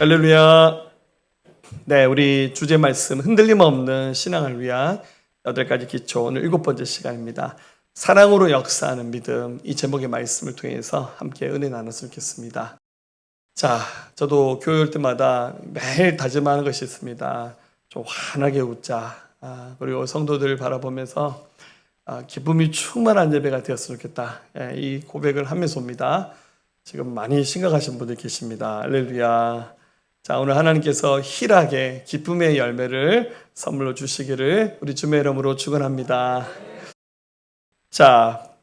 할렐루야. 네, 우리 주제 말씀 흔들림 없는 신앙을 위한 8가지 기초, 오늘 7번째 시간입니다. 사랑으로 역사하는 믿음, 이 제목의 말씀을 통해서 함께 은혜 나눴으면 좋겠습니다. 자, 저도 교회 올 때마다 매일 다짐하는 것이 있습니다. 좀 환하게 웃자. 그리고 성도들을 바라보면서 기쁨이 충만한 예배가 되었으면 좋겠다. 이 고백을 하면서입니다. 지금 많이 심각하신 분들 계십니다. 할렐루야. 자, 오늘 하나님께서 희락의 기쁨의 열매를 선물로 주시기를 우리 주의 이름으로 축원합니다. 자,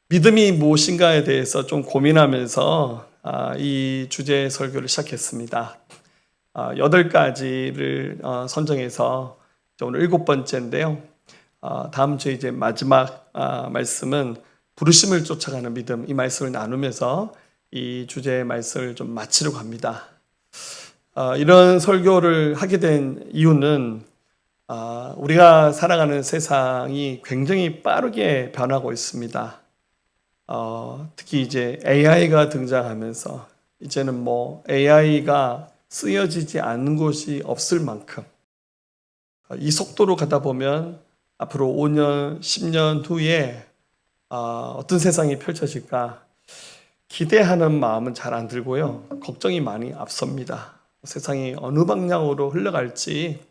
믿음이 무엇인가에 대해서 좀 고민하면서 이 주제 설교를 시작했습니다. 8가지를 선정해서 오늘 7번째인데요. 다음 주에 이제 마지막 말씀은 부르심을 쫓아가는 믿음, 이 말씀을 나누면서 이 주제의 말씀을 좀 마치려고 합니다. 이런 설교를 하게 된 이유는 우리가 살아가는 세상이 굉장히 빠르게 변하고 있습니다. 특히 이제 AI가 등장하면서 이제는 뭐 AI가 쓰여지지 않는 곳이 없을 만큼 이 속도로 가다 보면 앞으로 5년, 10년 후에 어떤 세상이 펼쳐질까 기대하는 마음은 잘 안 들고요. 걱정이 많이 앞섭니다. 세상이 어느 방향으로 흘러갈지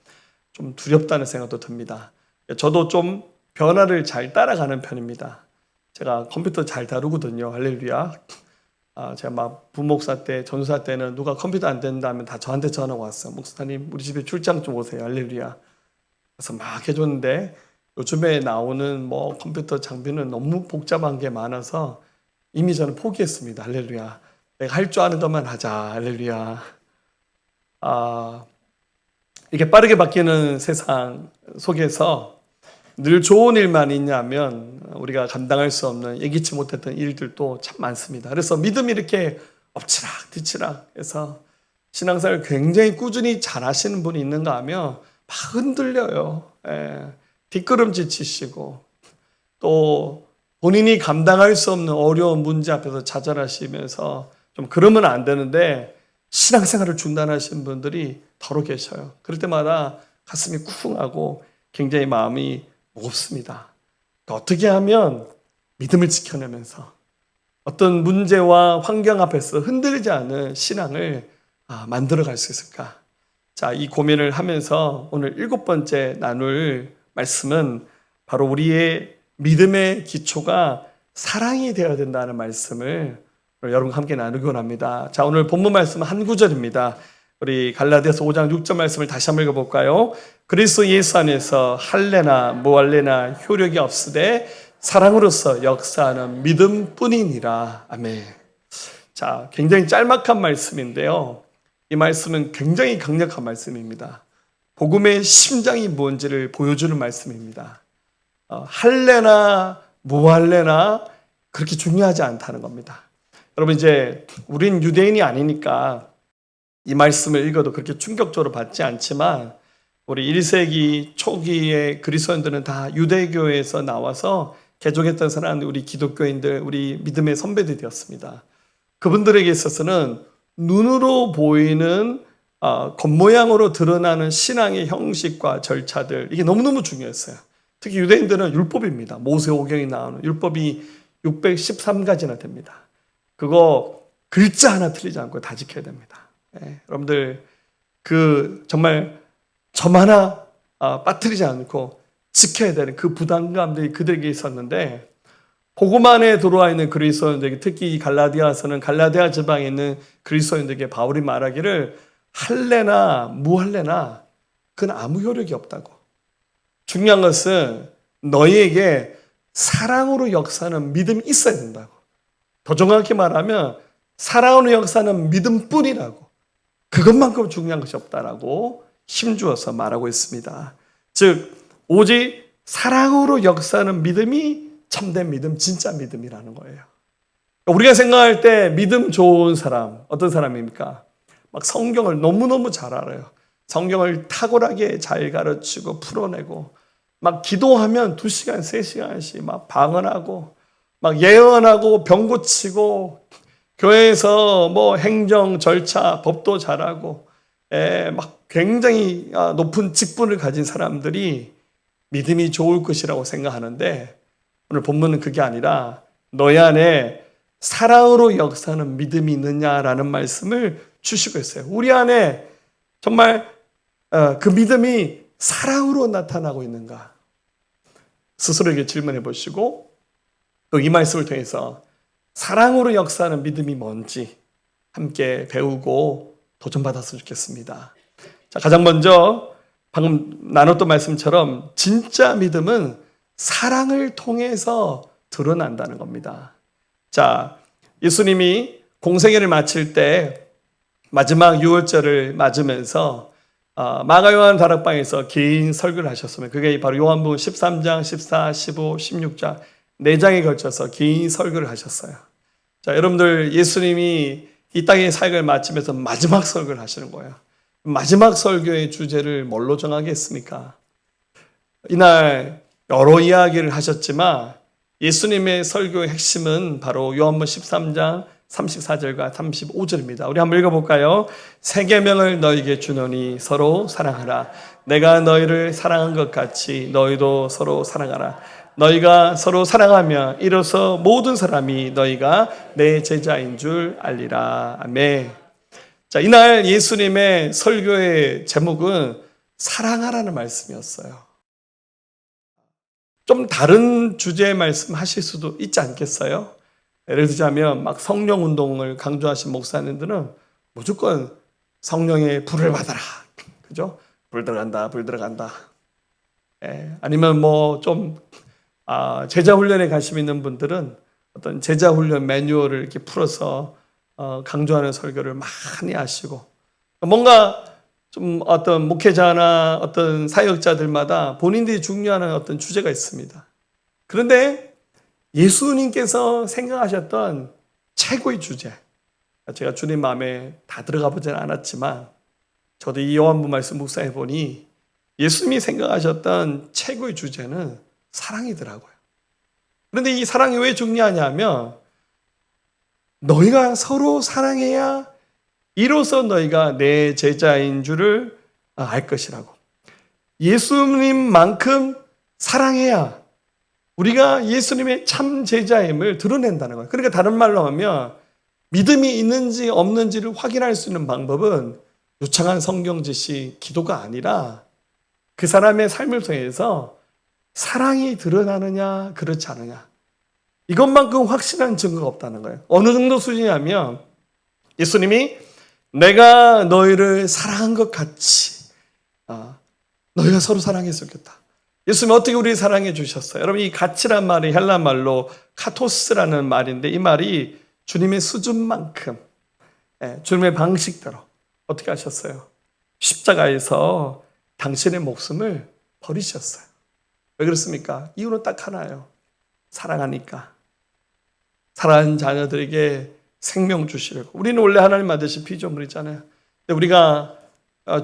좀 두렵다는 생각도 듭니다. 저도 좀 변화를 잘 따라가는 편입니다. 제가 컴퓨터 잘 다루거든요. 할렐루야. 제가 막 부목사 때, 전사 때는 누가 컴퓨터 안 된다면 다 저한테 전화 왔어요. 목사님, 우리 집에 출장 좀 오세요. 할렐루야. 그래서 막 해줬는데 요즘에 나오는 뭐 컴퓨터 장비는 너무 복잡한 게 많아서 이미 저는 포기했습니다. 할렐루야. 내가 할 줄 아는 것만 하자. 할렐루야. 이렇게 빠르게 바뀌는 세상 속에서 늘 좋은 일만 있냐면 우리가 감당할 수 없는 예기치 못했던 일들도 참 많습니다. 그래서 믿음이 이렇게 엎치락 뒤치락 해서 신앙생활을 굉장히 꾸준히 잘 하시는 분이 있는가 하면 막 흔들려요. 뒷걸음질 치시고 또 본인이 감당할 수 없는 어려운 문제 앞에서 좌절하시면서 좀 그러면 안 되는데 신앙생활을 중단하신 분들이 더러 계셔요. 그럴 때마다 가슴이 쿵하고 굉장히 마음이 무겁습니다. 어떻게 하면 믿음을 지켜내면서 어떤 문제와 환경 앞에서 흔들리지 않은 신앙을 만들어 갈 수 있을까? 자, 이 고민을 하면서 오늘 7번째 나눌 말씀은 바로 우리의 믿음의 기초가 사랑이 되어야 된다는 말씀을 여러분과 함께 나누기 원합니다. 자, 오늘 본문 말씀은 한 구절입니다. 우리 갈라디아서 5장 6절 말씀을 다시 한번 읽어볼까요? 그리스도 예수 안에서 할례나 무할례나 효력이 없으되 사랑으로서 역사하는 믿음뿐이니라. 아멘. 자, 굉장히 짤막한 말씀인데요. 이 말씀은 굉장히 강력한 말씀입니다. 복음의 심장이 뭔지를 보여주는 말씀입니다. 할례나 무할례나 그렇게 중요하지 않다는 겁니다. 여러분, 이제 우린 유대인이 아니니까 이 말씀을 읽어도 그렇게 충격적으로 받지 않지만 우리 1세기 초기의 그리스도인들은 다 유대교에서 나와서 개종했던 사람들, 우리 기독교인들, 우리 믿음의 선배들이었습니다. 그분들에게 있어서는 눈으로 보이는 겉모양으로 드러나는 신앙의 형식과 절차들, 이게 너무너무 중요했어요. 특히 유대인들은 율법입니다. 모세오경이 나오는 율법이 613가지나 됩니다. 그거 글자 하나 틀리지 않고 다 지켜야 됩니다. 여러분들 정말 점 하나 빠뜨리지 않고 지켜야 되는 그 부담감들이 그들에게 있었는데 복음 안에 들어와 있는 그리스도인들에게, 특히 이 갈라디아서는 갈라디아 지방에 있는 그리스도인들에게 바울이 말하기를 할례나 무할례나 그건 아무 효력이 없다고. 중요한 것은 너희에게 사랑으로 역사하는 믿음이 있어야 된다고. 더 정확히 말하면 사랑으로 역사하는 믿음뿐이라고. 그것만큼 중요한 것이 없다라고 힘주어서 말하고 있습니다. 즉 오직 사랑으로 역사하는 믿음이 참된 믿음, 진짜 믿음이라는 거예요. 우리가 생각할 때 믿음 좋은 사람, 어떤 사람입니까? 막 성경을 너무너무 잘 알아요. 성경을 탁월하게 잘 가르치고 풀어내고 막 기도하면 2시간, 3시간씩 막 방언하고 막 예언하고 병 고치고 교회에서 뭐 행정, 절차, 법도 잘하고 막 굉장히 높은 직분을 가진 사람들이 믿음이 좋을 것이라고 생각하는데 오늘 본문은 그게 아니라 너희 안에 사랑으로 역사하는 믿음이 있느냐라는 말씀을 주시고 있어요. 우리 안에 정말 그 믿음이 사랑으로 나타나고 있는가? 스스로에게 질문해 보시고 또 이 말씀을 통해서 사랑으로 역사하는 믿음이 뭔지 함께 배우고 도전받았으면 좋겠습니다. 자, 가장 먼저 방금 나눴던 말씀처럼 진짜 믿음은 사랑을 통해서 드러난다는 겁니다. 자, 예수님이 공생애를 마칠 때 마지막 유월절을 맞으면서 마가 요한 다락방에서 긴 설교를 하셨으면 그게 바로 요한복음 13장, 14, 15, 16장 4장에 걸쳐서 긴 설교를 하셨어요. 자, 여러분들 예수님이 이 땅의 사역을 마치면서 마지막 설교를 하시는 거예요. 마지막 설교의 주제를 뭘로 정하겠습니까? 이날 여러 이야기를 하셨지만 예수님의 설교의 핵심은 바로 요한복음 13장 34절과 35절입니다. 우리 한번 읽어볼까요? 새 계명을 너희에게 주노니 서로 사랑하라. 내가 너희를 사랑한 것 같이 너희도 서로 사랑하라. 너희가 서로 사랑하며 이로써 모든 사람이 너희가 내 제자인 줄 알리라. 아멘. 자, 이날 예수님의 설교의 제목은 사랑하라는 말씀이었어요. 좀 다른 주제의 말씀 하실 수도 있지 않겠어요? 예를 들자면 막 성령 운동을 강조하신 목사님들은 무조건 성령의 불을 받아라. 그죠? 불 들어간다, 불 들어간다. 아니면 뭐좀 제자 훈련에 관심 있는 분들은 어떤 제자 훈련 매뉴얼을 이렇게 풀어서 강조하는 설교를 많이 하시고 뭔가 좀 어떤 목회자나 어떤 사역자들마다 본인들이 중요한 어떤 주제가 있습니다. 그런데 예수님께서 생각하셨던 최고의 주제, 제가 주님 마음에 다 들어가 보지는 않았지만 저도 이 요한복음 말씀 묵상해 보니 예수님이 생각하셨던 최고의 주제는 사랑이더라고요. 그런데 이 사랑이 왜 중요하냐면 너희가 서로 사랑해야 이로써 너희가 내 제자인 줄을 알 것이라고. 예수님만큼 사랑해야 우리가 예수님의 참 제자임을 드러낸다는 거예요. 그러니까 다른 말로 하면 믿음이 있는지 없는지를 확인할 수 있는 방법은 유창한 성경 지시, 기도가 아니라 그 사람의 삶을 통해서 사랑이 드러나느냐 그렇지 않느냐 이것만큼 확실한 증거가 없다는 거예요. 어느 정도 수준이냐면 예수님이 내가 너희를 사랑한 것 같이 너희가 서로 사랑했으면 좋겠다. 예수님이 어떻게 우리를 사랑해 주셨어요? 여러분 이 같이란 말이 헬라 말로 카토스라는 말인데 이 말이 주님의 수준만큼 주님의 방식대로 어떻게 하셨어요? 십자가에서 당신의 목숨을 버리셨어요. 왜 그렇습니까? 이유는 딱 하나예요. 사랑하니까. 사랑하는 자녀들에게 생명 주시려고. 우리는 원래 하나님 아들신 피조물이잖아요. 근데 우리가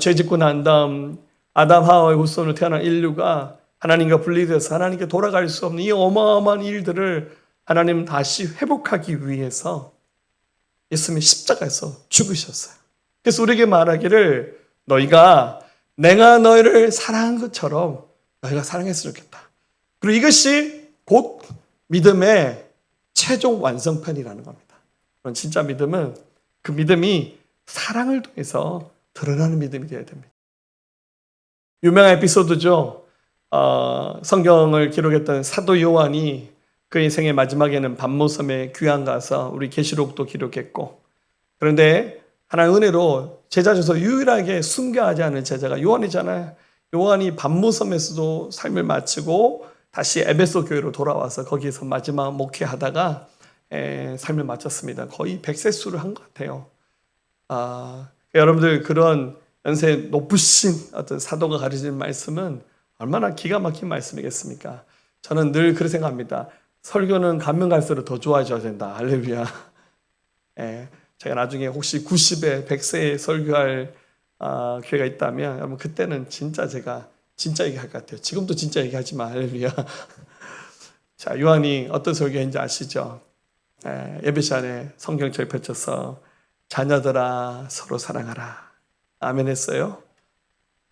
죄 짓고 난 다음 아담 하와의 후손으로 태어난 인류가 하나님과 분리돼서 하나님께 돌아갈 수 없는 이 어마어마한 일들을 하나님 다시 회복하기 위해서 예수님이 십자가에서 죽으셨어요. 그래서 우리에게 말하기를 너희가 내가 너희를 사랑한 것처럼 너희가 사랑했으면 좋겠다. 그리고 이것이 곧 믿음의 최종 완성편이라는 겁니다. 그런 진짜 믿음은 그 믿음이 사랑을 통해서 드러나는 믿음이 되어야 됩니다. 유명한 에피소드죠. 성경을 기록했던 사도 요한이 그 인생의 마지막에는 밤모섬에 귀양 가서 우리 계시록도 기록했고 그런데 하나의 은혜로 제자 중에서 유일하게 순교하지 않은 제자가 요한이잖아요. 요한이 밤모섬에서도 삶을 마치고 다시 에베소 교회로 돌아와서 거기에서 마지막 목회하다가 삶을 마쳤습니다. 거의 100세수를 한 것 같아요. 여러분들 그런 연세 높으신 어떤 사도가 가르치는 말씀은 얼마나 기가 막힌 말씀이겠습니까? 저는 늘 그렇게 생각합니다. 설교는 가면 갈수록 더 좋아져야 된다. 할렐루야. 제가 나중에 혹시 90에 100세에 설교할 기회가 있다면 여러분 그때는 진짜 제가 진짜 얘기할 것 같아요. 지금도 진짜 얘기하지만 할렐루야. 자, 요한이 어떤 설교인지 아시죠? 예배 시간에 성경책 펼쳐서 자녀들아 서로 사랑하라 아멘 했어요.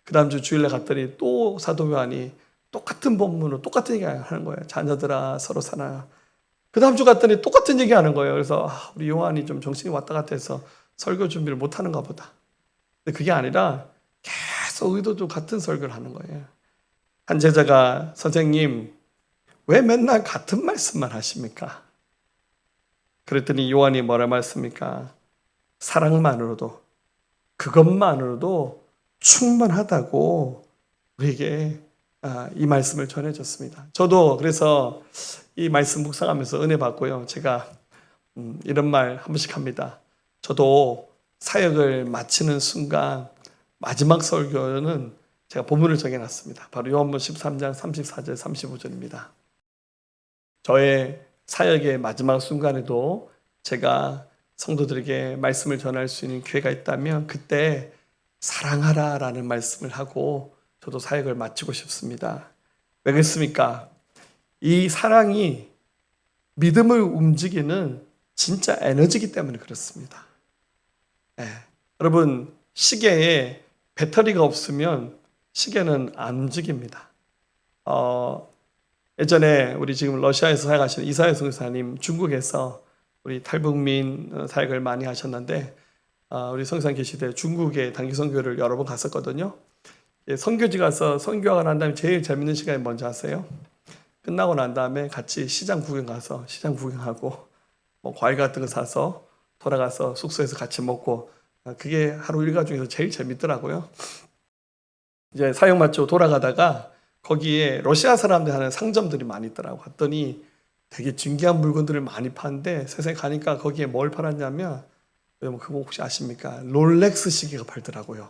그 다음 주 주일날 갔더니 또 사도 요한이 똑같은 본문으로 똑같은 얘기 하는 거예요. 자녀들아 서로 사랑하라. 그 다음 주 갔더니 똑같은 얘기 하는 거예요. 그래서 우리 요한이 좀 정신이 왔다 갔다 해서 설교 준비를 못 하는가 보다. 근데 그게 아니라 계속 의도도 같은 설교를 하는 거예요. 한 제자가 선생님 왜 맨날 같은 말씀만 하십니까? 그랬더니 요한이 뭐라 말씀입니까? 사랑만으로도 그것만으로도 충분하다고 우리에게 이 말씀을 전해줬습니다. 저도 그래서 이 말씀 묵상하면서 은혜 받고요. 제가 이런 말 한 번씩 합니다. 저도 사역을 마치는 순간 마지막 설교는 제가 본문을 정해놨습니다. 바로 요한복음 13장 34절 35절입니다. 저의 사역의 마지막 순간에도 제가 성도들에게 말씀을 전할 수 있는 기회가 있다면 그때 사랑하라 라는 말씀을 하고 저도 사역을 마치고 싶습니다. 왜 그렇습니까? 이 사랑이 믿음을 움직이는 진짜 에너지이기 때문에 그렇습니다. 여러분 시계에 배터리가 없으면 시계는 안 움직입니다. 예전에 우리 지금 러시아에서 사역하시는 이사야 선교사님 중국에서 우리 탈북민 사역을 많이 하셨는데 우리 성교사님 계실 때 중국에 단기 선교를 여러 번 갔었거든요. 선교지 가서 선교하고 난 다음에 제일 재밌는 시간이 뭔지 아세요? 끝나고 난 다음에 같이 시장 구경 가서 시장 구경하고 뭐 과일 같은 거 사서 돌아가서 숙소에서 같이 먹고 그게 하루 일과 중에서 제일 재밌더라고요. 이제 사역 마치고 돌아가다가 거기에 러시아 사람들 하는 상점들이 많이 있더라고. 갔더니 되게 진귀한 물건들을 많이 파는데 세상에 가니까 거기에 뭘 팔았냐면 여러분 그거 혹시 아십니까? 롤렉스 시계가 팔더라고요.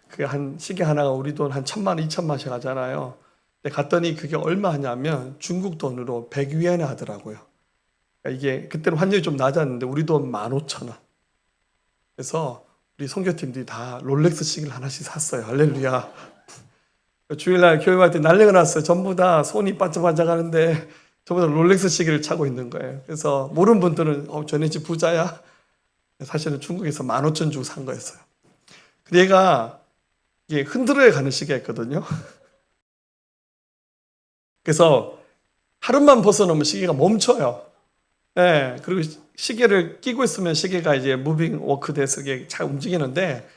그게 한 시계 하나가 우리 돈 한 1,000만 원, 2,000만 원씩 하잖아요. 근데 갔더니 그게 얼마 하냐면 중국 돈으로 100위안에 하더라고요. 그러니까 이게 그때는 환율이 좀 낮았는데 우리 돈 15,000원. 그래서 우리 선교팀들이 다 롤렉스 시계를 하나씩 샀어요. 할렐루야. 주일날 교회 갈 때 난리가 났어요. 전부 다 손이 반짝반짝 하는데 전부 다 롤렉스 시계를 차고 있는 거예요. 그래서 모르는 분들은 쟤네 집 부자야? 사실은 중국에서 15,000 주고 산 거였어요. 근데 얘가 이게 흔들어야 가는 시계였거든요. 그래서 하루만 벗어놓으면 시계가 멈춰요. 네, 그리고 시계를 끼고 있으면 시계가 이제 무빙 워크 돼서 이게 잘 움직이는데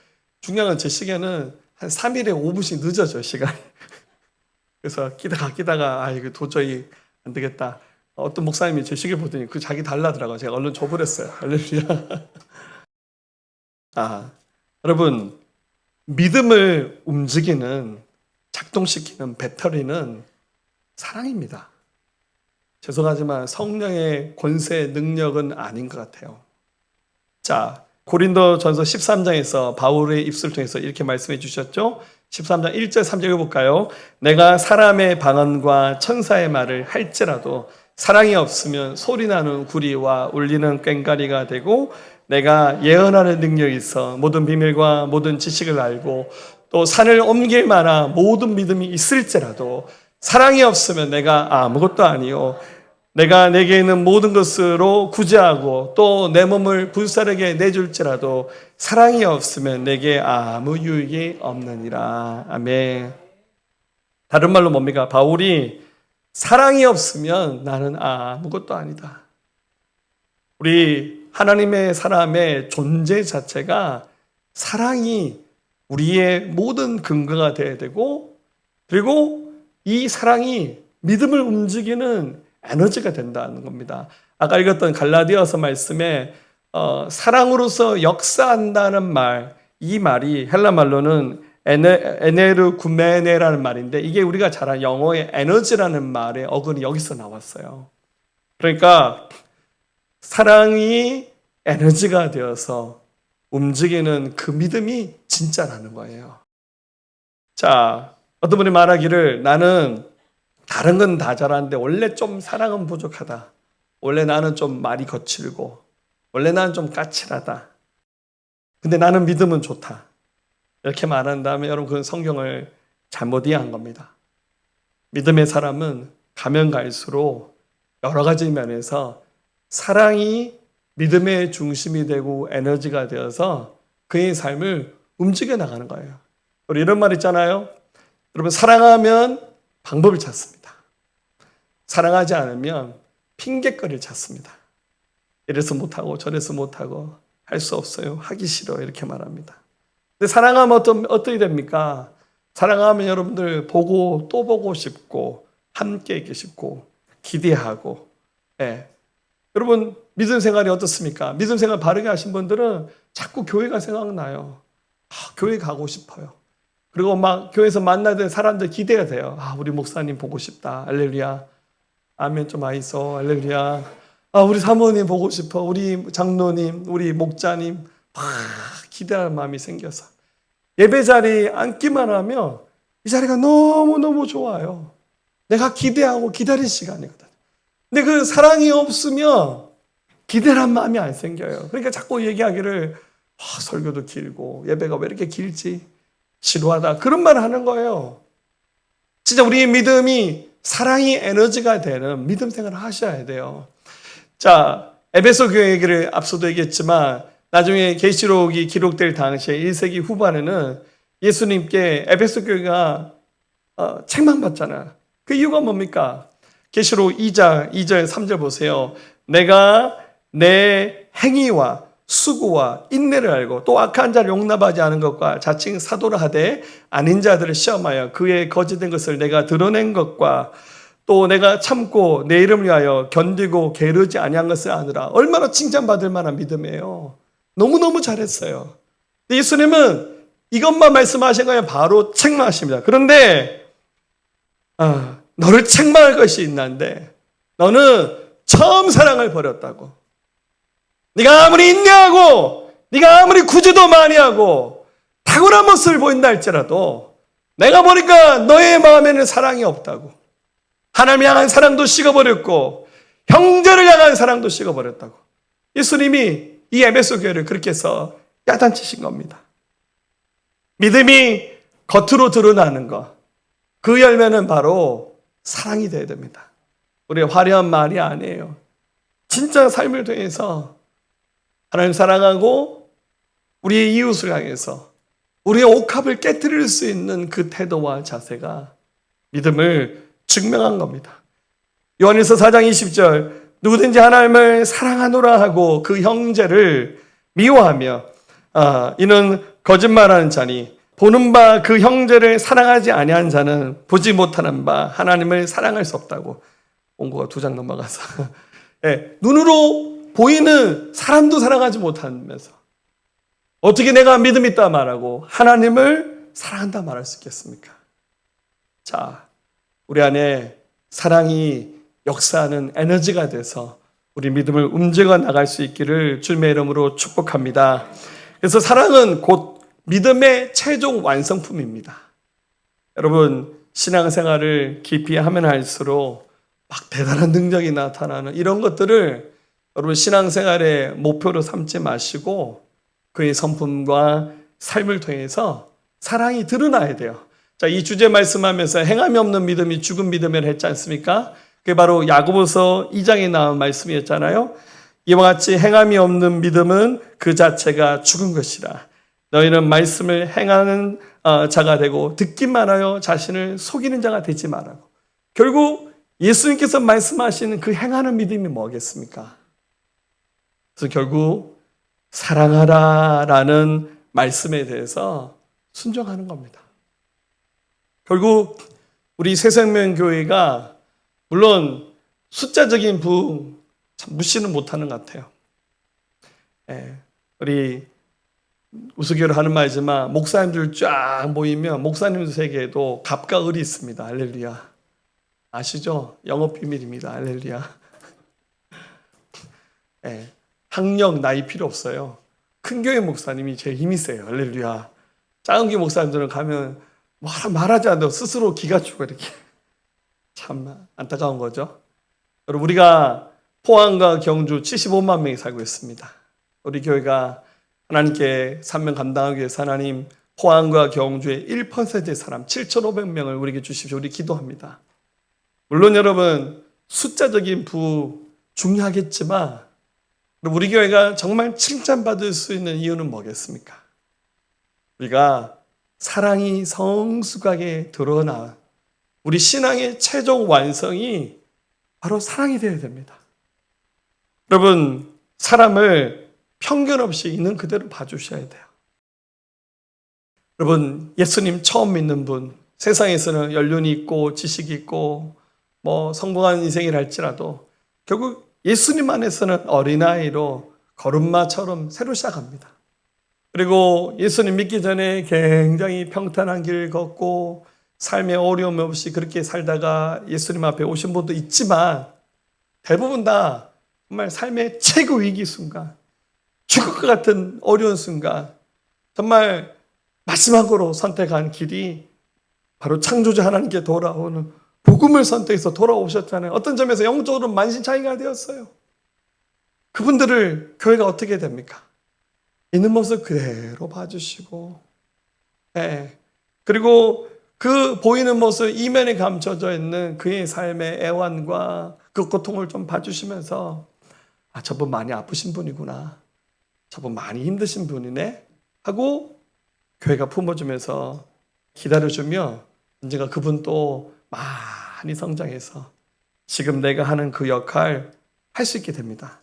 중요한 건 제 시계는 한 3일에 5분씩 늦어져요, 시간이. 그래서 끼다가 이거 도저히 안 되겠다. 어떤 목사님이 제 시계 보더니 그 자기 달라더라고요. 제가 얼른 줘버렸어요. 할렐루야. 여러분 믿음을 움직이는 작동시키는 배터리는 사랑입니다. 죄송하지만 성령의 권세, 능력은 아닌 것 같아요. 자, 고린도전서 13장에서 바울의 입술을 통해서 이렇게 말씀해 주셨죠. 13장 1절 3절 읽어볼까요? 내가 사람의 방언과 천사의 말을 할지라도 사랑이 없으면 소리나는 구리와 울리는 꽹과리가 되고 내가 예언하는 능력이 있어 모든 비밀과 모든 지식을 알고 또 산을 옮길 만한 모든 믿음이 있을지라도 사랑이 없으면 내가 아무것도 아니요 내가 내게 있는 모든 것으로 구제하고 또 내 몸을 불사르게 내줄지라도 사랑이 없으면 내게 아무 유익이 없느니라. 아멘. 다른 말로 뭡니까? 바울이 사랑이 없으면 나는 아무것도 아니다. 우리 하나님의 사람의 존재 자체가 사랑이 우리의 모든 근거가 되어야 되고 그리고 이 사랑이 믿음을 움직이는 에너지가 된다는 겁니다. 아까 읽었던 갈라디아서 말씀에 사랑으로서 역사한다는 말, 이 말이 헬라 말로는 에네르 구메네라는 말인데 이게 우리가 잘 아는 영어의 에너지라는 말의 어근이 여기서 나왔어요. 그러니까 사랑이 에너지가 되어서 움직이는 그 믿음이 진짜라는 거예요. 자, 어떤 분이 말하기를 나는 다른 건 다 잘하는데 원래 좀 사랑은 부족하다. 원래 나는 좀 말이 거칠고 원래 나는 좀 까칠하다. 근데 나는 믿음은 좋다. 이렇게 말한 다음에 여러분 그건 성경을 잘못 이해한 겁니다. 믿음의 사람은 가면 갈수록 여러 가지 면에서 사랑이 믿음의 중심이 되고 에너지가 되어서 그의 삶을 움직여 나가는 거예요. 우리 이런 말 있잖아요. 여러분, 사랑하면 방법을 찾습니다. 사랑하지 않으면 핑계거리를 찾습니다. 이래서 못하고 저래서 못하고 할 수 없어요. 하기 싫어. 이렇게 말합니다. 근데 사랑하면 어떻게 됩니까? 사랑하면 여러분들 보고 또 보고 싶고 함께 있기 싶고 기대하고. 예. 여러분, 믿음 생활이 어떻습니까? 믿음 생활 바르게 하신 분들은 자꾸 교회가 생각나요. 교회 가고 싶어요. 그리고 막 교회에서 만나야 되는 사람들 기대가 돼요. 우리 목사님 보고 싶다. 할렐루야. 아멘 좀 하이소. 할렐루야. 우리 사모님 보고 싶어. 우리 장로님, 우리 목자님. 막 기대할 마음이 생겨서 예배 자리에 앉기만 하면 이 자리가 너무너무 좋아요. 내가 기대하고 기다린 시간이거든요. 근데 그 사랑이 없으면 기대란 마음이 안 생겨요. 그러니까 자꾸 얘기하기를 설교도 길고 예배가 왜 이렇게 길지? 지루하다. 그런 말을 하는 거예요. 진짜 우리의 믿음이 사랑이 에너지가 되는 믿음 생활을 하셔야 돼요. 자, 에베소 교회 얘기를 앞서도 얘기했지만 나중에 계시록이 기록될 당시에 1세기 후반에는 예수님께 에베소 교회가 책망받잖아요. 그 이유가 뭡니까? 계시록 2장 2절 3절 보세요. 내가 내 행위와 수고와 인내를 알고 또 악한 자를 용납하지 않은 것과 자칭 사도를 하되 아닌 자들을 시험하여 그의 거짓된 것을 내가 드러낸 것과 또 내가 참고 내 이름을 위하여 견디고 게으르지 아니한 것을 아느라. 얼마나 칭찬받을 만한 믿음이에요. 너무너무 잘했어요. 예수님은 이것만 말씀하신 거예요. 바로 책망하십니다. 그런데 너를 책망할 것이 있는데 너는 처음 사랑을 버렸다고. 네가 아무리 인내하고 네가 아무리 구제도 많이 하고 탁월한 모습을 보인다 할지라도 내가 보니까 너의 마음에는 사랑이 없다고. 하나님을 향한 사랑도 식어버렸고 형제를 향한 사랑도 식어버렸다고. 예수님이 이 에베소 교회를 그렇게 해서 야단치신 겁니다. 믿음이 겉으로 드러나는 것, 그 열매는 바로 사랑이 되어야 됩니다. 우리의 화려한 말이 아니에요. 진짜 삶을 통해서 하나님 사랑하고 우리의 이웃을 향해서 우리의 옥합을 깨뜨릴 수 있는 그 태도와 자세가 믿음을 증명한 겁니다. 요한일서 4장 20절 누구든지 하나님을 사랑하노라 하고 그 형제를 미워하며 이는 거짓말하는 자니 보는 바 그 형제를 사랑하지 아니한 자는 보지 못하는 바 하나님을 사랑할 수 없다고. 원고가 2장 넘어가서 네, 눈으로 보이는 사람도 사랑하지 못하면서 어떻게 내가 믿음 있다 말하고 하나님을 사랑한다 말할 수 있겠습니까? 자, 우리 안에 사랑이 역사하는 에너지가 돼서 우리 믿음을 움직여 나갈 수 있기를 주님의 이름으로 축복합니다. 그래서 사랑은 곧 믿음의 최종 완성품입니다. 여러분, 신앙생활을 깊이 하면 할수록 막 대단한 능력이 나타나는 이런 것들을 여러분 신앙생활의 목표로 삼지 마시고 그의 성품과 삶을 통해서 사랑이 드러나야 돼요. 자, 이 주제 말씀하면서 행함이 없는 믿음이 죽은 믿음이라 했지 않습니까? 그게 바로 야고보서 2장에 나온 말씀이었잖아요. 이와 같이 행함이 없는 믿음은 그 자체가 죽은 것이라. 너희는 말씀을 행하는 자가 되고 듣기만 하여 자신을 속이는 자가 되지 말라고. 결국 예수님께서 말씀하시는 그 행하는 믿음이 뭐겠습니까? 그래서 결국 사랑하라라는 말씀에 대해서 순종하는 겁니다. 결국 우리 새생명교회가 물론 숫자적인 부흥 참 무시는 못하는 것 같아요. 우리 우스교를 하는 말이지만 목사님들 쫙 모이면 목사님 세계에도 갑과 을이 있습니다. 할렐루야. 아시죠? 영업 비밀입니다. 할렐루야. 학력, 나이 필요 없어요. 큰 교회 목사님이 제일 힘이 세요. 할렐루야. 작은 교회 목사님들은 가면 말하지 않아도 스스로 기가 죽어 이렇게. 참 안타까운 거죠. 여러분, 우리가 포항과 경주 75만 명이 살고 있습니다. 우리 교회가 하나님께 사명 감당하기 위해서 하나님 포항과 경주의 1%의 사람 7,500명을 우리에게 주십시오. 우리 기도합니다. 물론 여러분 숫자적인 중요하겠지만 우리 교회가 정말 칭찬받을 수 있는 이유는 뭐겠습니까? 우리가 사랑이 성숙하게 드러나 우리 신앙의 최종 완성이 바로 사랑이 되어야 됩니다. 여러분, 사람을 편견 없이 있는 그대로 봐주셔야 돼요. 여러분, 예수님 처음 믿는 분, 세상에서는 연륜이 있고 지식이 있고 성공한 인생이라 할지라도 결국 예수님 안에서는 어린아이로 걸음마처럼 새로 시작합니다. 그리고 예수님 믿기 전에 굉장히 평탄한 길 걷고 삶에 어려움 없이 그렇게 살다가 예수님 앞에 오신 분도 있지만 대부분 다 정말 삶의 최고 위기 순간, 죽을 것 같은 어려운 순간, 정말 마지막으로 선택한 길이 바로 창조자 하나님께 돌아오는 복음을 선택해서 돌아오셨잖아요. 어떤 점에서 영적으로 만신창이가 되었어요. 그분들을 교회가 어떻게 됩니까? 있는 모습 그대로 봐주시고, 그리고 그 보이는 모습 이면에 감춰져 있는 그의 삶의 애환과 그 고통을 좀 봐주시면서 저분 많이 아프신 분이구나, 저분 많이 힘드신 분이네 하고 교회가 품어주면서 기다려주며 언젠가 그분도 많이 성장해서 지금 내가 하는 그 역할 할 수 있게 됩니다.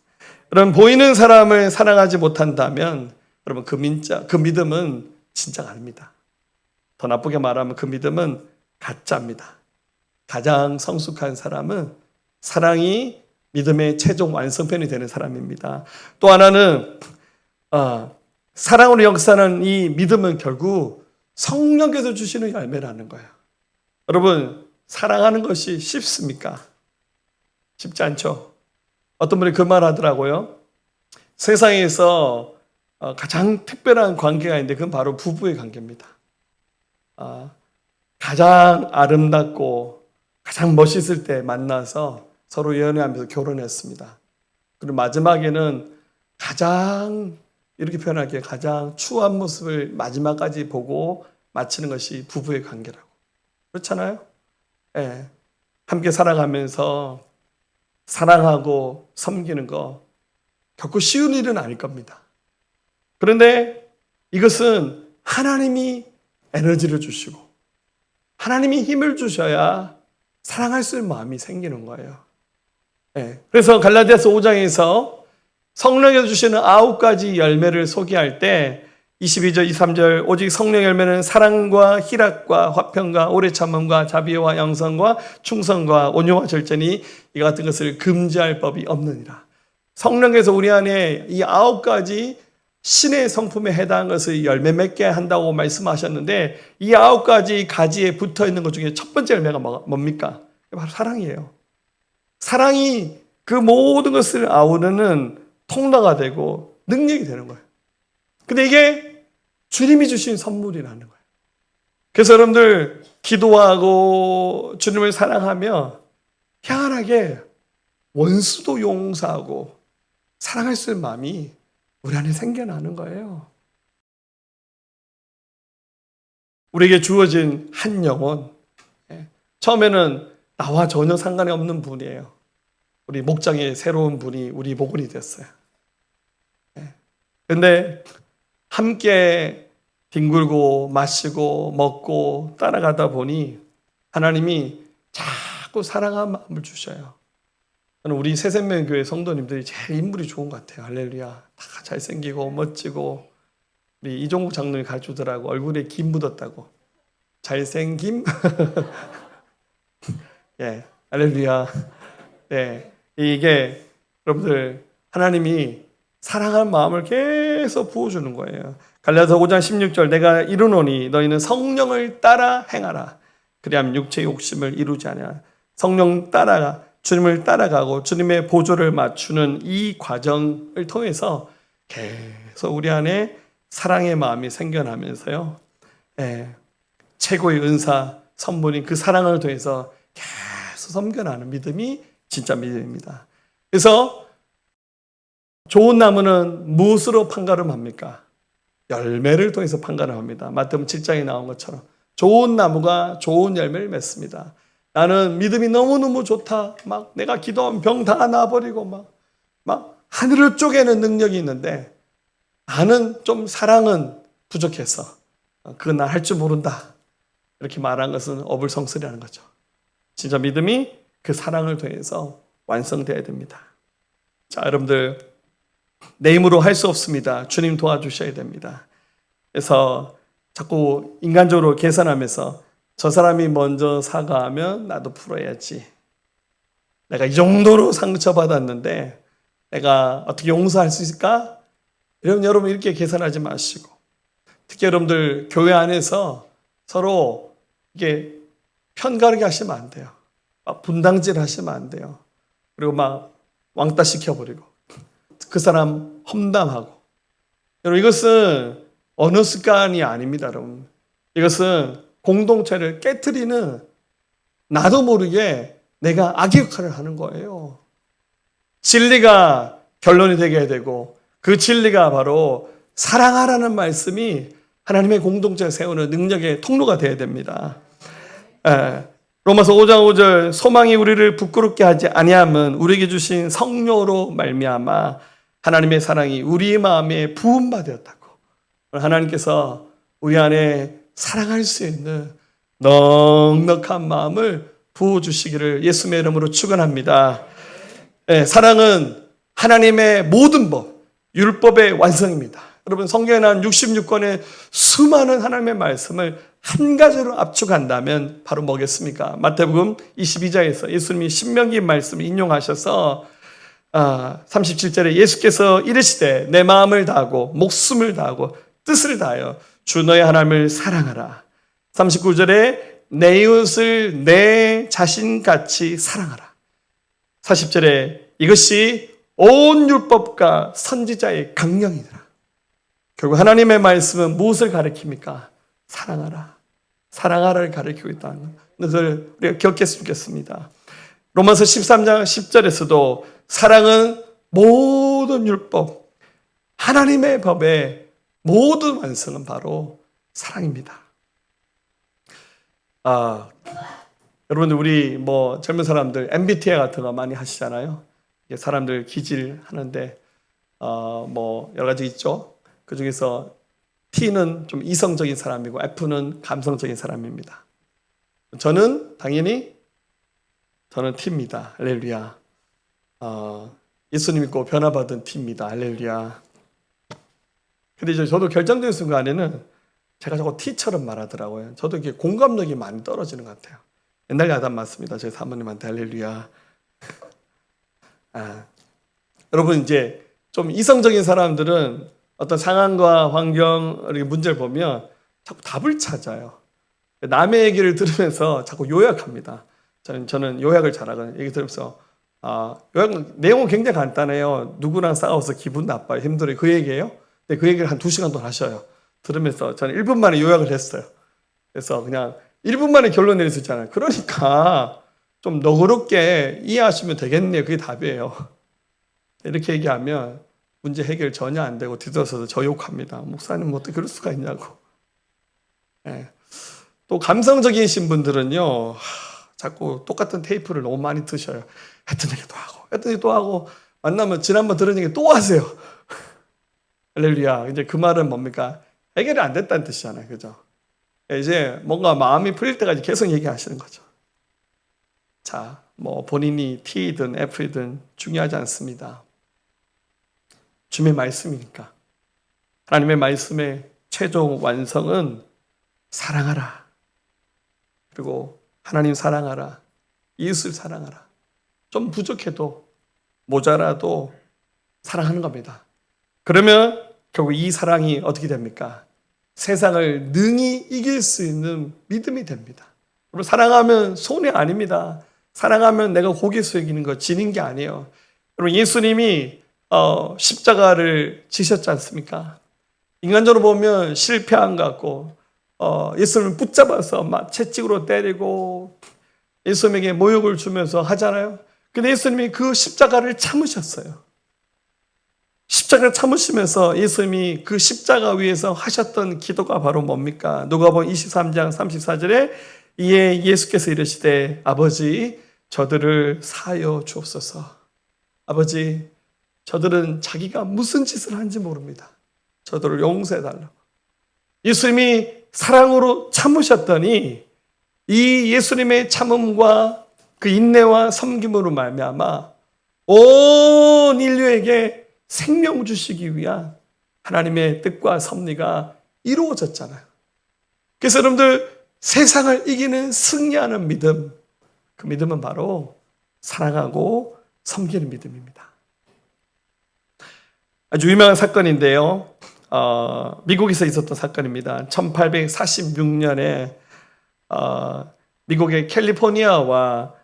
여러분, 보이는 사람을 사랑하지 못한다면 여러분 그 믿음은 진짜가 아닙니다. 더 나쁘게 말하면 그 믿음은 가짜입니다. 가장 성숙한 사람은 사랑이 믿음의 최종 완성편이 되는 사람입니다. 또 하나는 사랑으로 역사하는 이 믿음은 결국 성령께서 주시는 열매라는 거예요. 여러분, 사랑하는 것이 쉽습니까? 쉽지 않죠. 어떤 분이 그 말 하더라고요. 세상에서 가장 특별한 관계가 있는데 그건 바로 부부의 관계입니다. 가장 아름답고 가장 멋있을 때 만나서 서로 연애하면서 결혼했습니다. 그리고 마지막에는 가장, 이렇게 표현할게요, 가장 추한 모습을 마지막까지 보고 마치는 것이 부부의 관계라고. 그렇잖아요? 예. 함께 살아가면서 사랑하고 섬기는 거 결코 쉬운 일은 아닐 겁니다. 그런데 이것은 하나님이 에너지를 주시고 하나님이 힘을 주셔야 사랑할 수 있는 마음이 생기는 거예요. 그래서 갈라디아서 5장에서 성령에서 주시는 9가지 열매를 소개할 때 22절, 23절, 오직 성령 열매는 사랑과 희락과 화평과 오래 참음과 자비와 양선과 충성과 온유와 절제니 이 같은 것을 금지할 법이 없느니라. 성령께서 우리 안에 이 9가지 신의 성품에 해당한 것을 열매 맺게 한다고 말씀하셨는데 이 9가지 가지에 붙어 있는 것 중에 첫 번째 열매가 뭡니까? 바로 사랑이에요. 사랑이 그 모든 것을 아우르는 통로가 되고 능력이 되는 거예요. 근데 이게 주님이 주신 선물이라는 거예요. 그래서 여러분들 기도하고 주님을 사랑하며 희한하게 원수도 용서하고 사랑할 수 있는 마음이 우리 안에 생겨나는 거예요. 우리에게 주어진 한 영혼, 처음에는 나와 전혀 상관이 없는 분이에요. 우리 목장의 새로운 분이 우리 목원이 됐어요. 그런데 함께 뒹굴고 마시고 먹고 따라가다 보니 하나님이 자꾸 사랑하는 마음을 주셔요. 저는 우리 새생명교회 성도님들이 제일 인물이 좋은 것 같아요. 할렐루야. 다 잘생기고 멋지고, 우리 이종국 장로님 가르치더라고. 얼굴에 김 묻었다고. 잘생김? 예, 할렐루야. 예, 이게 여러분들 하나님이 사랑하는 마음을 계속 부어주는 거예요. 갈라디아서 5장 16절, 내가 이르노니 너희는 성령을 따라 행하라. 그리하면 육체의 욕심을 이루지 않으라. 성령 따라가, 주님을 따라가고 주님의 보조를 맞추는 이 과정을 통해서 계속 우리 안에 사랑의 마음이 생겨나면서요, 최고의 은사, 선물인 그 사랑을 통해서 계속 섬겨나는 믿음이 진짜 믿음입니다. 그래서 좋은 나무는 무엇으로 판가름합니까? 열매를 통해서 판가름합니다. 마태복음 7장에 나온 것처럼 좋은 나무가 좋은 열매를 맺습니다. 나는 믿음이 너무너무 좋다. 막 내가 기도하면 병 다 나아버리고 막 하늘을 쪼개는 능력이 있는데 나는 좀 사랑은 부족해서 그건 난 할 줄 모른다. 이렇게 말한 것은 어불성설이라는 거죠. 진짜 믿음이 그 사랑을 통해서 완성되어야 됩니다. 자, 여러분들 내 힘으로 할 수 없습니다. 주님 도와주셔야 됩니다. 그래서 자꾸 인간적으로 계산하면서 저 사람이 먼저 사과하면 나도 풀어야지. 내가 이 정도로 상처받았는데 내가 어떻게 용서할 수 있을까? 여러분 이렇게 계산하지 마시고, 특히 여러분들 교회 안에서 서로 이게 편가르게 하시면 안 돼요. 막 분당질 하시면 안 돼요. 그리고 막 왕따 시켜버리고 그 사람 험담하고. 여러분 이것은 어느 습관이 아닙니다. 여러분 이것은 공동체를 깨트리는, 나도 모르게 내가 악의 역할을 하는 거예요. 진리가 결론이 되게 되고 그 진리가 바로 사랑하라는 말씀이 하나님의 공동체를 세우는 능력의 통로가 되어야 됩니다. 로마서 5장 5절 소망이 우리를 부끄럽게 하지 아니함은 우리에게 주신 성령으로 말미암아 하나님의 사랑이 우리의 마음에 부음받았다고. 하나님께서 우리 안에 사랑할 수 있는 넉넉한 마음을 부어주시기를 예수님의 이름으로 축원합니다. 사랑은 하나님의 모든 법, 율법의 완성입니다. 여러분 성경에 나온 66권의 수많은 하나님의 말씀을 한 가지로 압축한다면 바로 뭐겠습니까? 마태복음 22장에서 예수님이 신명기 말씀을 인용하셔서 37절에 예수께서 이르시되 내 마음을 다하고 목숨을 다하고 뜻을 다하여 주 너의 하나님을 사랑하라. 39절에 내 이웃을 내 자신같이 사랑하라. 40절에 이것이 온 율법과 선지자의 강령이니라. 결국 하나님의 말씀은 무엇을 가리킵니까? 사랑하라. 사랑하라를 가리키고 있다는 것을 우리가 기억했으면 좋겠습니다. 로마서 13장 10절에서도 사랑은 모든 율법, 하나님의 법의 모든 완성은 바로 사랑입니다. 여러분들 우리 젊은 사람들 MBTI 같은 거 많이 하시잖아요. 사람들 기질하는데 여러 가지 있죠. 그 중에서 T는 좀 이성적인 사람이고 F는 감성적인 사람입니다. 저는 당연히 T입니다. 할렐루야. 예수님 믿고 변화받은 T입니다. 할렐루야. 근데 저도 결정적인 순간에는 제가 자꾸 T처럼 말하더라고요. 저도 이게 공감력이 많이 떨어지는 것 같아요. 옛날 야단 맞습니다. 저희 사모님한테 할렐루야. 여러분 이제 좀 이성적인 사람들은 어떤 상황과 환경, 문제를 보면 자꾸 답을 찾아요. 남의 얘기를 들으면서 자꾸 요약합니다. 저는 요약을 잘하거든요. 얘기 들으면서 요약은 내용은 굉장히 간단해요. 누구랑 싸워서 기분 나빠요, 힘들어요. 그 얘기예요. 근데 그 얘기를 한 2시간 동안 하셔요. 들으면서 저는 1분 만에 요약을 했어요. 그래서 그냥 1분 만에 결론 내릴 수 있잖아요. 그러니까 좀 너그럽게 이해하시면 되겠네요. 그게 답이에요. 이렇게 얘기하면 문제 해결 전혀 안 되고 뒤돌아서서 저 욕합니다. 목사님 어떻게 그럴 수가 있냐고. 또 감성적이신 분들은요, 자꾸 똑같은 테이프를 너무 많이 드셔요. 했던 얘기 또 하고, 했던 얘기 또 하고, 만나면 지난번 들은 얘기 또 하세요. 할렐루야. 이제 그 말은 뭡니까? 해결이 안 됐다는 뜻이잖아요. 그죠? 이제 뭔가 마음이 풀릴 때까지 계속 얘기하시는 거죠. 자, 본인이 T든 F든 중요하지 않습니다. 주님의 말씀이니까. 하나님의 말씀의 최종 완성은 사랑하라. 그리고 하나님 사랑하라. 이웃을 사랑하라. 좀 부족해도 모자라도 사랑하는 겁니다. 그러면 결국 이 사랑이 어떻게 됩니까? 세상을 능히 이길 수 있는 믿음이 됩니다. 여러분 사랑하면 손해 아닙니다. 사랑하면 내가 고개 숙이는 거 지는 게 아니에요. 여러분 예수님이 십자가를 지셨지 않습니까? 인간적으로 보면 실패한 것 같고 예수님을 붙잡아서 막 채찍으로 때리고 예수님에게 모욕을 주면서 하잖아요. 근데 예수님이 그 십자가를 참으셨어요. 십자가를 참으시면서 예수님이 그 십자가 위에서 하셨던 기도가 바로 뭡니까? 누가복음 23장 34절에 이에 예수께서 이르시되 아버지 저들을 사하여 주옵소서. 아버지 저들은 자기가 무슨 짓을 한지 모릅니다. 저들을 용서해 달라고. 예수님이 사랑으로 참으셨더니 이 예수님의 참음과 그 인내와 섬김으로 말미암아 온 인류에게 생명 주시기 위한 하나님의 뜻과 섭리가 이루어졌잖아요. 그래서 여러분들 세상을 이기는 승리하는 믿음, 그 믿음은 바로 사랑하고 섬기는 믿음입니다. 아주 유명한 사건인데요. 미국에서 있었던 사건입니다. 1846년에 미국의 캘리포니아와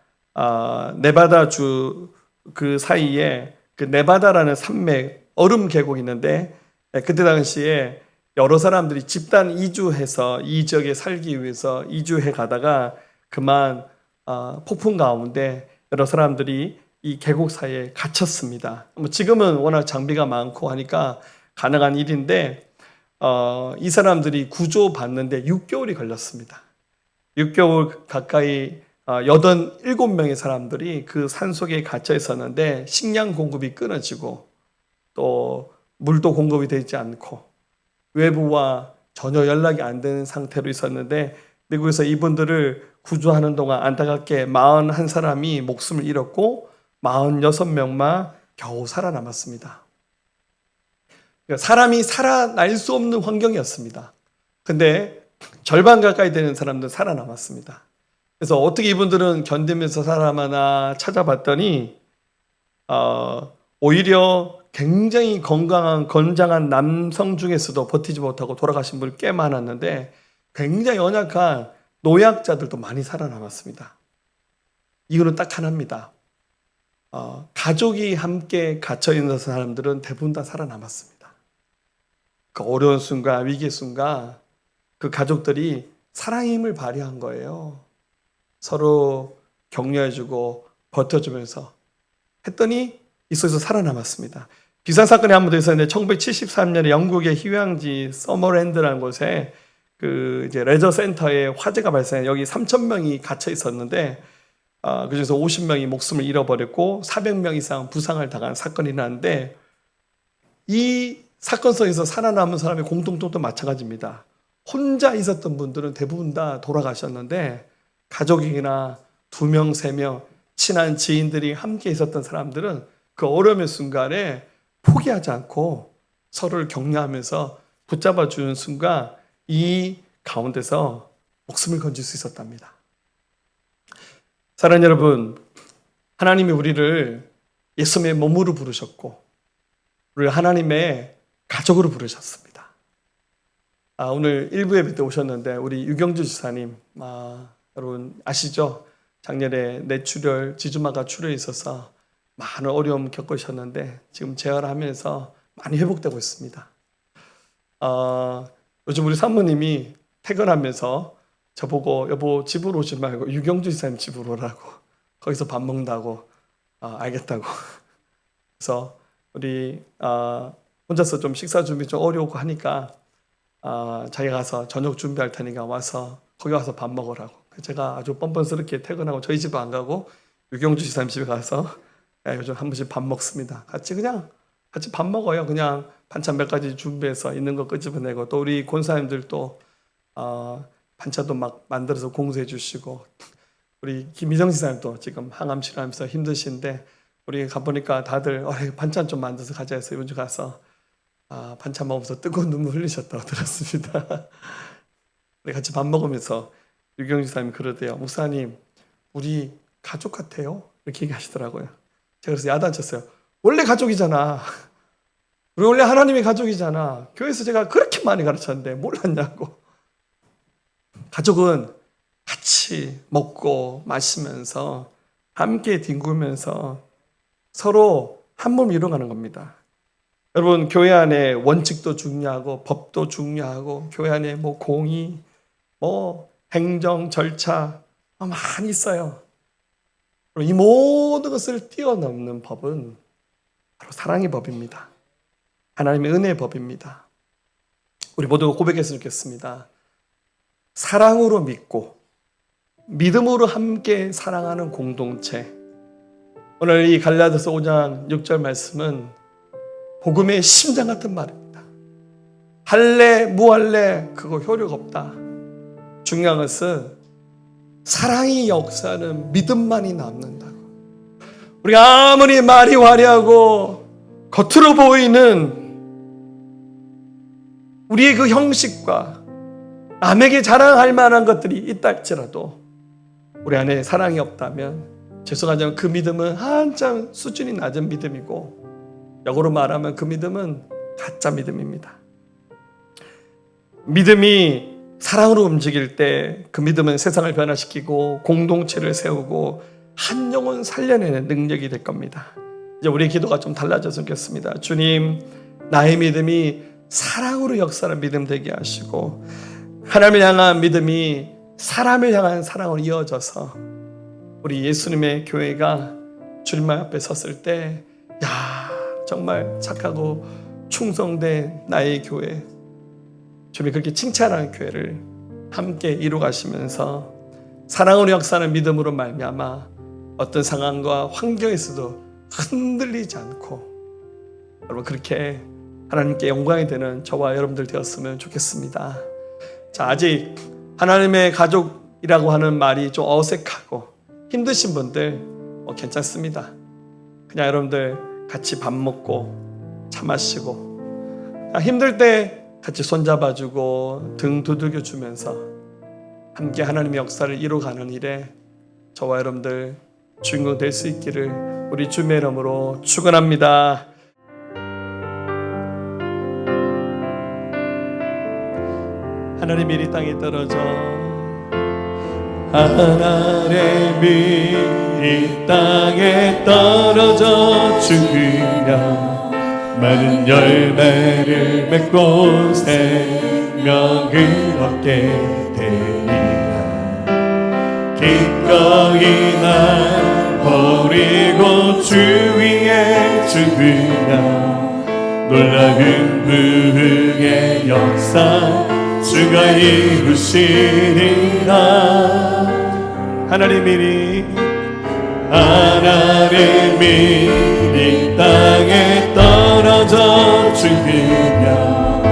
네바다주 그 사이에 그 네바다라는 산맥 얼음 계곡이 있는데 그때 당시에 여러 사람들이 집단 이주해서 이 지역에 살기 위해서 이주해 가다가 그만 폭풍 가운데 여러 사람들이 이 계곡 사이에 갇혔습니다. 지금은 워낙 장비가 많고 하니까 가능한 일인데 이 사람들이 구조받는데 6개월이 걸렸습니다. 6개월 가까이 87명의 사람들이 그 산속에 갇혀 있었는데 식량 공급이 끊어지고 또 물도 공급이 되지 않고 외부와 전혀 연락이 안 되는 상태로 있었는데 미국에서 이분들을 구조하는 동안 안타깝게 41사람이 목숨을 잃었고 46명만 겨우 살아남았습니다. 사람이 살아날 수 없는 환경이었습니다. 근데 절반 가까이 되는 사람들은 살아남았습니다. 그래서 어떻게 이분들은 견디면서 살아남았나 찾아봤더니 오히려 굉장히 건장한 남성 중에서도 버티지 못하고 돌아가신 분이 꽤 많았는데 굉장히 연약한 노약자들도 많이 살아남았습니다. 이유는 딱 하나입니다. 가족이 함께 갇혀있는 사람들은 대부분 다 살아남았습니다. 그 어려운 순간, 위기의 순간 그 가족들이 사랑의 힘을 발휘한 거예요. 서로 격려해주고 버텨주면서 했더니 이 속에서 살아남았습니다. 비슷한 사건이 한 번 더 있었는데 1973년에 영국의 휴양지 서머랜드라는 곳에 그 이제 레저 센터에 화재가 발생해 여기 3,000명이 갇혀 있었는데 그중에서 50명이 목숨을 잃어버렸고 400명 이상 부상을 당한 사건이 났는데 이 사건 속에서 살아남은 사람의 공통점도 마찬가지입니다. 혼자 있었던 분들은 대부분 다 돌아가셨는데 가족이나 2명, 3명 친한 지인들이 함께 있었던 사람들은 그 어려움의 순간에 포기하지 않고 서로를 격려하면서 붙잡아 주는 순간 이 가운데서 목숨을 건질 수 있었답니다. 사랑하는 여러분, 하나님이 우리를 예수님의 몸으로 부르셨고 우리를 하나님의 가족으로 부르셨습니다. 오늘 일부 예배 때 오셨는데 우리 유경주 지사님 여러분 아시죠? 작년에 뇌출혈, 지주막하 출혈이 있어서 많은 어려움 겪으셨는데 지금 재활하면서 많이 회복되고 있습니다. 요즘 우리 사모님이 퇴근하면서 저보고 여보 집으로 오지 말고 유경주 지사님 집으로 오라고 거기서 밥 먹는다고 알겠다고 그래서 우리 혼자서 좀 식사 준비 좀 어려우고 하니까 자기가 가서 저녁 준비할 테니까 와서 거기 와서 밥 먹으라고 제가 아주 뻔뻔스럽게 퇴근하고 저희 집도 안 가고 유경주 지사님 집에 가서 요즘 한 번씩 밥 먹습니다. 같이 밥 먹어요. 그냥 반찬 몇 가지 준비해서 있는 거 끄집어내고 또 우리 권사님들도 반찬도 막 만들어서 공수해 주시고 우리 김희정 지사님도 지금 항암 치료하면서 힘드신데 우리 가보니까 다들 반찬 좀 만들어서 가자 해서 이번 주 가서 반찬 먹으면서 뜨거운 눈물 흘리셨다고 들었습니다. 우리 같이 밥 먹으면서 유경 지사님이 그러대요. 목사님 우리 가족 같아요. 이렇게 얘기하시더라고요. 제가 그래서 야단쳤어요. 원래 가족이잖아. 우리 원래 하나님의 가족이잖아. 교회에서 제가 그렇게 많이 가르쳤는데 몰랐냐고. 가족은 같이 먹고 마시면서 함께 뒹굴면서 서로 한 몸 이루어가는 겁니다. 여러분 교회 안에 원칙도 중요하고 법도 중요하고 교회 안에 공의, 행정, 절차 많이 있어요. 이 모든 것을 뛰어넘는 법은 바로 사랑의 법입니다. 하나님의 은혜의 법입니다. 우리 모두 고백했으면 좋겠습니다. 사랑으로 믿고 믿음으로 함께 사랑하는 공동체. 오늘 이 갈라디아서 5장 6절 말씀은 복음의 심장 같은 말입니다. 할래 무할래 그거 효력 없다. 중요한 것은 사랑이 역사는 믿음만이 남는다고. 우리가 아무리 말이 화려하고 겉으로 보이는 우리의 그 형식과 남에게 자랑할 만한 것들이 있다 할지라도 우리 안에 사랑이 없다면 죄송하지만 그 믿음은 한참 수준이 낮은 믿음이고, 역으로 말하면 그 믿음은 가짜 믿음입니다. 믿음이 사랑으로 움직일 때 그 믿음은 세상을 변화시키고 공동체를 세우고 한 영혼 살려내는 능력이 될 겁니다. 이제 우리의 기도가 좀 달라졌으면 좋겠습니다. 주님, 나의 믿음이 사랑으로 역사하는 믿음 되게 하시고 하나님을 향한 믿음이 사람을 향한 사랑으로 이어져서 우리 예수님의 교회가 주님 앞에 섰을 때, 야, 정말 착하고 충성된 나의 교회, 주님이 그렇게 칭찬하는 교회를 함께 이루가시면서 사랑으로 역사하는 믿음으로 말미암아 어떤 상황과 환경에서도 흔들리지 않고 여러분 그렇게 하나님께 영광이 되는 저와 여러분들 되었으면 좋겠습니다. 자, 아직 하나님의 가족이라고 하는 말이 좀 어색하고 힘드신 분들 괜찮습니다. 그냥 여러분들 같이 밥 먹고 차 마시고 힘들 때 같이 손잡아주고 등 두들겨 주면서 함께 하나님의 역사를 이루어가는 일에 저와 여러분들 주인공 될 수 있기를 우리 주님의 이름으로 축원합니다. 하나님이 이 땅에 떨어져 하나님이 이 땅에 떨어져 죽으며 많은 열매를 맺고 생명을 얻게 되리라. 기꺼이 날 버리고 주 위에 죽으며 놀라운 부흥의 역사 주가 이루시리라. 하나님이 이 땅에 떨어져 죽으며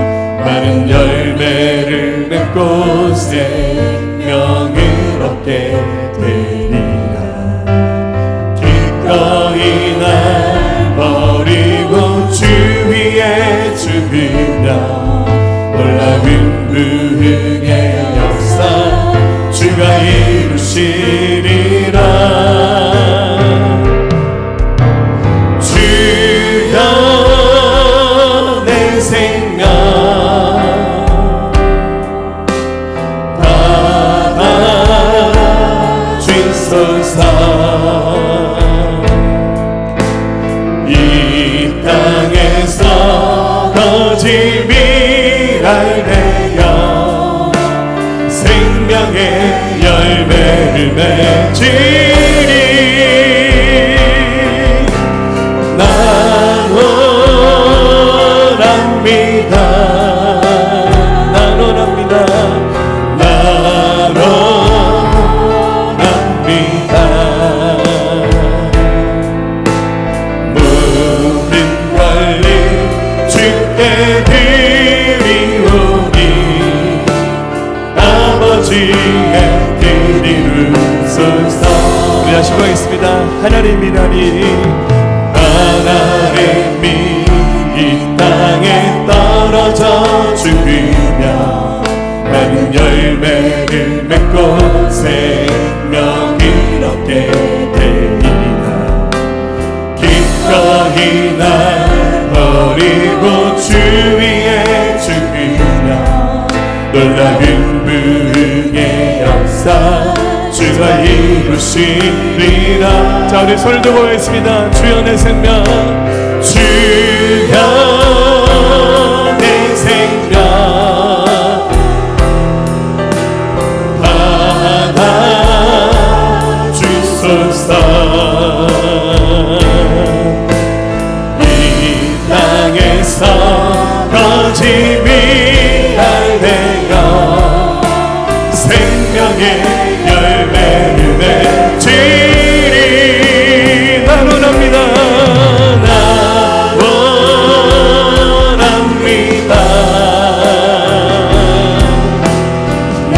많은 열매를 맺고 생명을 얻게 되리라. 기꺼이 날 버리고 주 위에 죽으며 놀라운 부흥의 역사 주가 이루시리라. 주여 내 생명 받아주소서. 이 땅에서 거짓이랄 내어 생명의 열매를 맺으리. 시고하겠습니다. 하나님이라니 하나님이 이 땅에 떨어져 죽으며 많은 열매를 맺고 생명을 얻게 되리라. 기꺼이 날 버리고 주 위에 죽으며 놀라운 부흥의 역사 주가 이루시리라. 자, 우리 손을 들고 보겠습니다. 주여 내 생명, 주여 내 생명 받아주소서. 이 땅에서 거짓이랄 내가 생명의 열매 맺으리. 나 원합니다. 나 원합니다. 나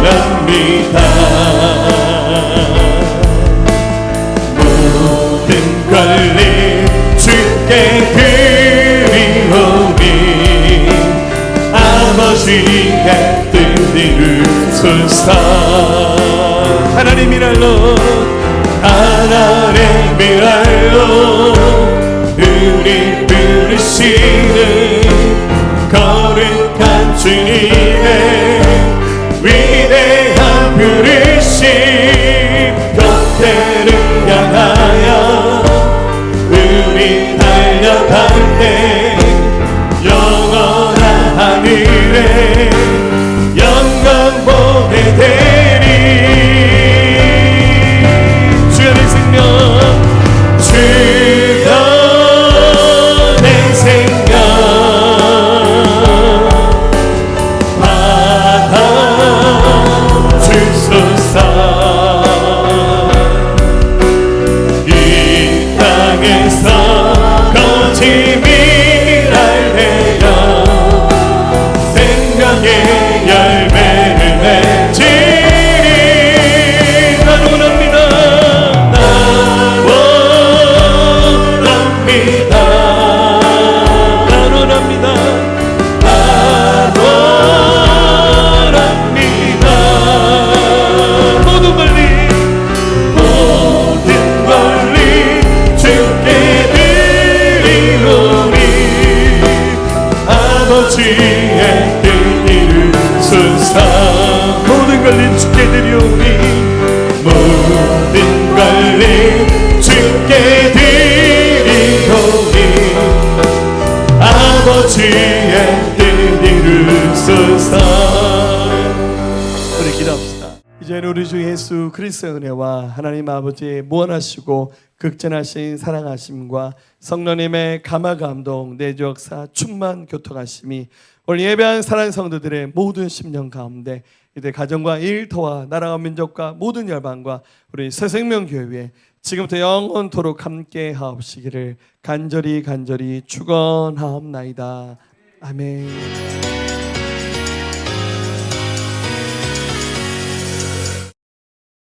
원합니다. 모든 권리 주께 드리오니 아버지의 뜻 이루소서. 하나님이랄로 하나님이랄로 우리 부르시는 거룩한 주님의 위대한 부르심 곁에를 향하여 우리 달려갈 때 영원한 하늘에 영광 보게 되리. 주의 생명 주여 내 생명 받아 주소서. 이 땅에서 거짓이랄 해요 생명의 열매를 맺으리. 난 원합니다. 난 원합니다. 난 원합니다. 난 원합니다. 모든 권리 주께 드리오니 아버지의 뜻 이루소서. 모든 권리 주께 드리오니 모든 권리 주께 드리오니 아버지의 뜻 이루소서. 우리 기도합시다. 이제는 우리 주 예수 그리스도의 은혜와 하나님 아버지의 무한하시고 극진하신 사랑하심과 성령님의 감화 감동 내주 역사 충만 교통하심이 오늘 예배한 사랑하는 성도들의 모든 심령 가운데 이들 가정과 일터와 나라와 민족과 모든 열방과 우리 새생명교회에 지금부터 영원토록 함께 하옵시기를 간절히 축원하옵나이다. 아멘.